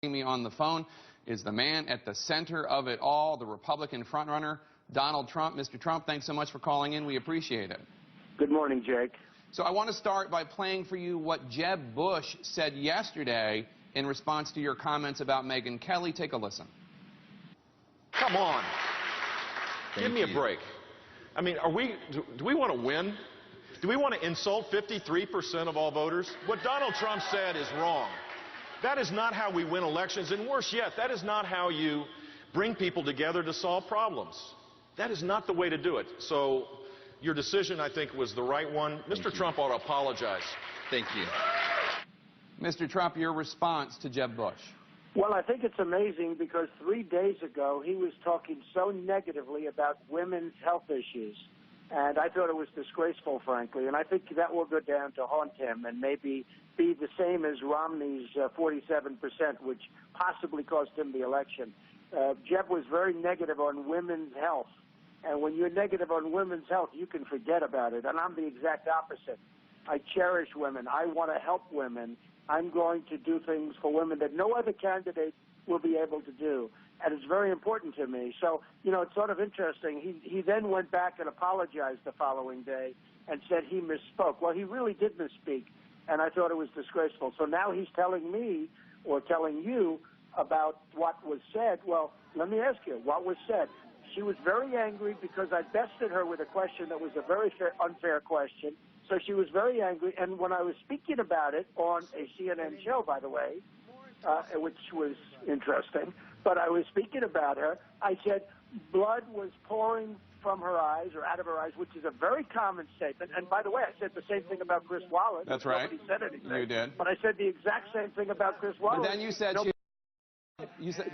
Me on the phone is the man at the center of it all, the Republican frontrunner, Donald Trump. Mr. Trump, thanks so much for calling in. We appreciate it. Good morning, Jake. So I want to start by playing for you what Jeb Bush said yesterday in response to your comments about Megyn Kelly. Take a listen. Come on. Give me a break. I mean, do we want to win? Do we want to insult 53% of all voters? What Donald Trump said is wrong. That is not how we win elections, and worse yet, that is not how you bring people together to solve problems. That is not the way to do it. So your decision, I think, was the right one. Mr. Trump ought to apologize. Thank you. Mr. Trump, your response to Jeb Bush. Well, I think it's amazing because 3 days ago he was talking so negatively about women's health issues. And I thought it was disgraceful, frankly. And I think that will go down to haunt him and maybe be the same as Romney's 47%, which possibly cost him the election. Jeb was very negative on women's health. And when you're negative on women's health, you can forget about it. And I'm the exact opposite. I cherish women. I want to help women. I'm going to do things for women that no other candidate will be able to do. And it's very important to me. So, you know, it's sort of interesting. He then went back and apologized the following day and said he misspoke. Well, he really did misspeak, and I thought it was disgraceful. So now he's telling me or telling you about what was said. Well, let me ask you, what was said? She was very angry because I bested her with a question that was a very unfair question. So she was very angry, and when I was speaking about it on a CNN show, by the way, which was interesting, but I was speaking about her, I said blood was pouring from her eyes or out of her eyes, which is a very common statement. And by the way, I said the same thing about Chris Wallace. That's right. Nobody said anything. You did. But I said the exact same thing about Chris Wallace. But then you said you said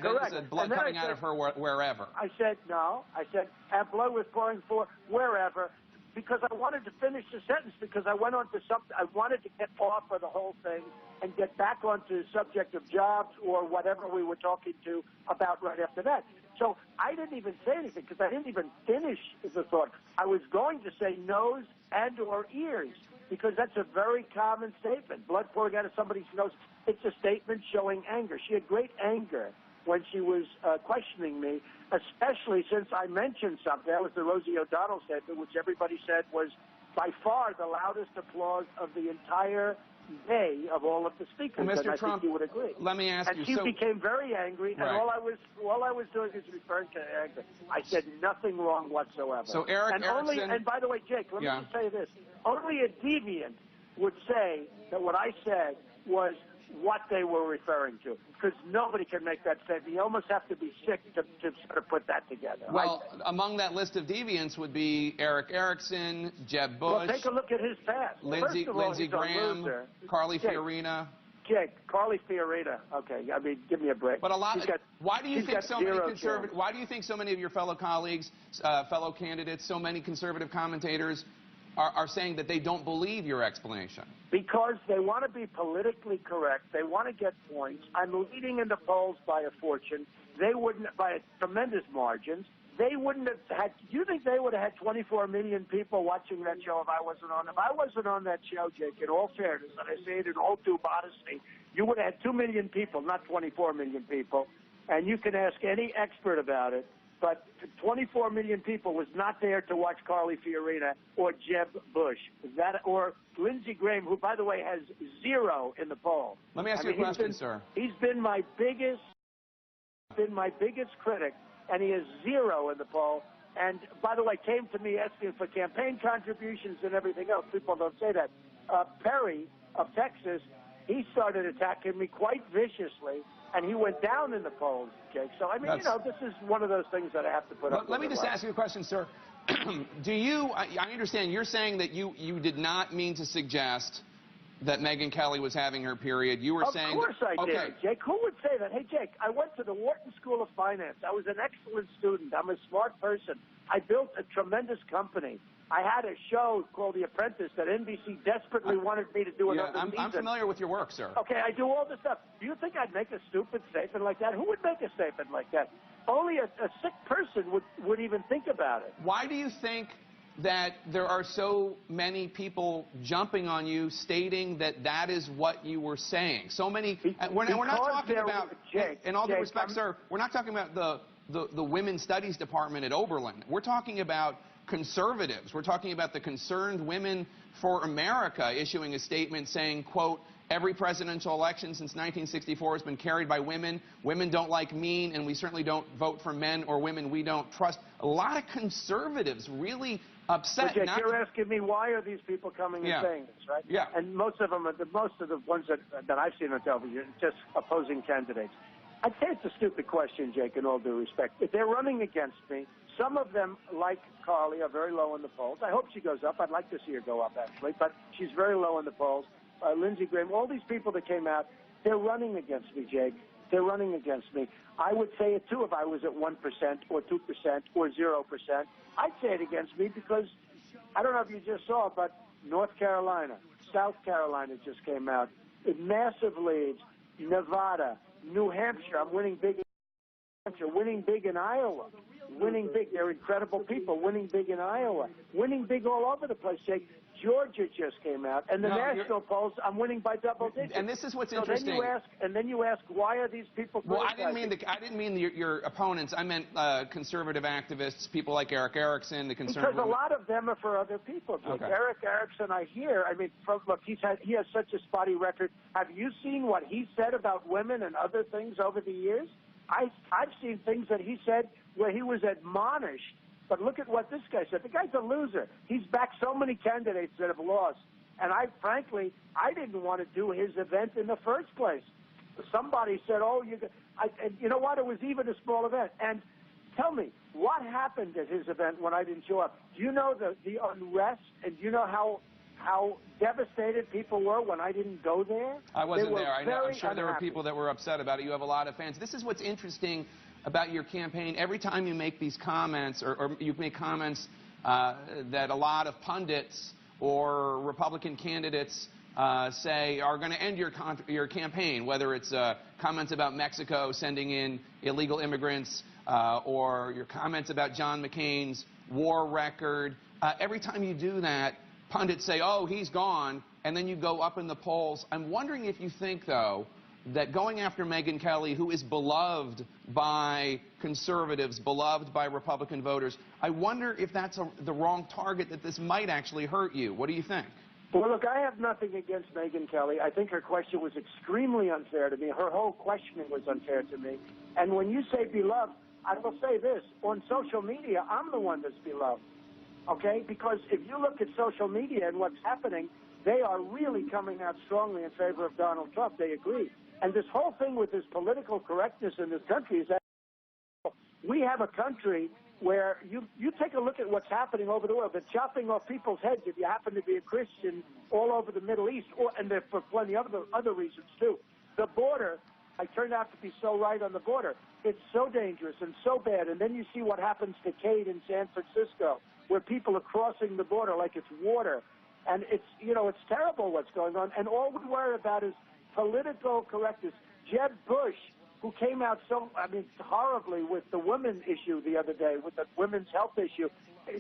blood coming out of her wherever. I said no. I said and blood was pouring for wherever, because I wanted to finish the sentence, because I went on to something. I wanted to get off of the whole thing and get back onto the subject of jobs or whatever we were talking to about right after that. So I didn't even say anything because I didn't even finish the thought. I was going to say nose and or ears, because that's a very common statement. Blood pouring out of somebody's nose. It's a statement showing anger. She had great anger when she was questioning me, especially since I mentioned something. That was the Rosie O'Donnell statement, which everybody said was by far the loudest applause of the entire day of all of the speakers. Well, Mr. and I Trump, think you would agree. let me ask you. And she became very angry, right. and all I was doing is referring to anger. I said nothing wrong whatsoever. So Erickson, and by the way, Jake, let me just say this: only a deviant would say that what I said was what they were referring to, because nobody can make that statement. You almost have to be sick to sort of put that together. Well, among that list of deviants would be Eric Erickson, Jeb Bush. Well, take a look at his past. Lindsey Graham, Carly Fiorina. Jake, Carly Fiorina. Okay, I mean, give me a break. But why do you think so many conservative? Why do you think so many of your fellow colleagues, fellow candidates, so many conservative commentators are saying that they don't believe your explanation? Because they want to be politically correct. They want to get points. I'm leading in the polls by a fortune. They wouldn't, by tremendous margins. They wouldn't have had, do you think they would have had 24 million people watching that show if I wasn't on? If I wasn't on that show, Jake, in all fairness, and I say it in all due modesty, you would have had 2 million people, not 24 million people. And you can ask any expert about it. But 24 million people was not there to watch Carly Fiorina or Jeb Bush, or Lindsey Graham, who, by the way, has 0 in the poll. Let me ask you a question, sir. He's been my biggest critic, and he has 0 in the poll. And by the way, came to me asking for campaign contributions and everything else. People don't say that. Perry of Texas, he started attacking me quite viciously. And he went down in the polls, Jake. So, I mean, you know, this is one of those things that I have to put up with. Let me just ask you a question, sir. Do you, I understand you're saying that you did not mean to suggest that Megyn Kelly was having her period. You were saying... Of course I did, Jake. Who would say that? Hey, Jake, I went to the Wharton School of Finance. I was an excellent student. I'm a smart person. I built a tremendous company. I had a show called The Apprentice that NBC desperately wanted me to do another season. I'm familiar with your work, sir. Okay, I do all this stuff. Do you think I'd make a stupid statement like that? Who would make a statement like that? Only a sick person would even think about it. Why do you think that there are so many people jumping on you, stating that that is what you were saying? So many. We're not talking about. In all due respect, sir, we're not talking about the Women's Studies Department at Oberlin. We're talking about conservatives. We're talking about the Concerned Women for America issuing a statement saying, quote, every presidential election since 1964 has been carried by women. Women don't like mean, and we certainly don't vote for men or women we don't trust. A lot of conservatives really upset. But you're asking me, why are these people coming and saying this, right? Yeah. And most of them, most of the ones that I've seen on television, just opposing candidates. I'd say it's a stupid question, Jake, in all due respect. If they're running against me, some of them, like Carly, are very low in the polls. I hope she goes up. I'd like to see her go up, actually, but she's very low in the polls. Lindsey Graham, all these people that came out, they're running against me, Jake. They're running against me. I would say it, too, if I was at 1% or 2% or 0%. I'd say it against me because, I don't know if you just saw, but North Carolina, South Carolina just came out. Massive leads. Nevada, New Hampshire, I'm winning big in New Hampshire, winning big in Iowa. Winning big. They're incredible people. Winning big in Iowa. Winning big all over the place, Jake. Georgia just came out, and the national polls, I'm winning by double digits. And this is what's interesting. Then you ask, why are these people? Well, I didn't mean your opponents. I meant conservative activists, people like Eric Erickson, the conservative. Because a lot of them are for other people. Okay. Eric Erickson, I hear. I mean, look, he has such a spotty record. Have you seen what he said about women and other things over the years? I've seen things that he said where he was admonished. But look at what this guy said. The guy's a loser. He's backed so many candidates that have lost. And frankly, I didn't want to do his event in the first place. Somebody said, and you know what? It was even a small event. And tell me, what happened at his event when I didn't show up? Do you know the unrest, and do you know how devastated people were when I didn't go there? I wasn't there. I know. I'm sure unhappy. There were people that were upset about it. You have a lot of fans. This is what's interesting about your campaign. Every time you make these comments, or you make comments that a lot of pundits or Republican candidates say are going to end your campaign, whether it's comments about Mexico sending in illegal immigrants or your comments about John McCain's war record. Every time you do that, pundits say, oh, he's gone, and then you go up in the polls. I'm wondering if you think, though, that going after Megyn Kelly, who is beloved by conservatives, beloved by Republican voters, I wonder if that's the wrong target, that this might actually hurt you. What do you think? Well, look, I have nothing against Megyn Kelly. I think her question was extremely unfair to me. Her whole questioning was unfair to me. And when you say beloved, I will say this. On social media, I'm the one that's beloved, okay? Because if you look at social media and what's happening, they are really coming out strongly in favor of Donald Trump. They agree. And this whole thing with this political correctness in this country is that we have a country where you take a look at what's happening over the world. They're chopping off people's heads if you happen to be a Christian all over the Middle East, and for plenty of other reasons, too. The border, I turned out to be so right on the border. It's so dangerous and so bad. And then you see what happens to Cade in San Francisco, where people are crossing the border like it's water. And it's terrible what's going on. And all we worry about is political correctness. Jeb Bush, who came out horribly with the women issue the other day, with the women's health issue.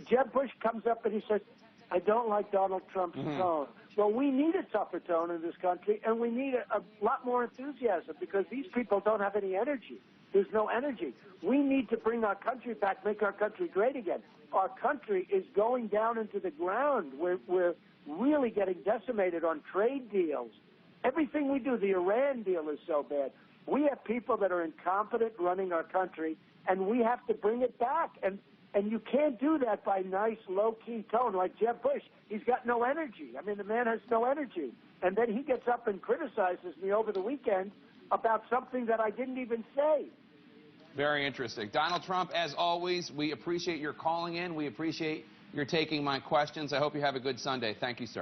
Jeb Bush comes up and he says, I don't like Donald Trump's tone. Well, we need a tougher tone in this country, and we need a lot more enthusiasm, because these people don't have any energy. There's no energy. We need to bring our country back, make our country great again. Our country is going down into the ground. We're really getting decimated on trade deals. Everything we do, the Iran deal is so bad. We have people that are incompetent running our country, and we have to bring it back. And you can't do that by nice, low-key tone like Jeb Bush. He's got no energy. I mean, the man has no energy. And then he gets up and criticizes me over the weekend about something that I didn't even say. Very interesting. Donald Trump, as always, we appreciate your calling in. We appreciate your taking my questions. I hope you have a good Sunday. Thank you, sir.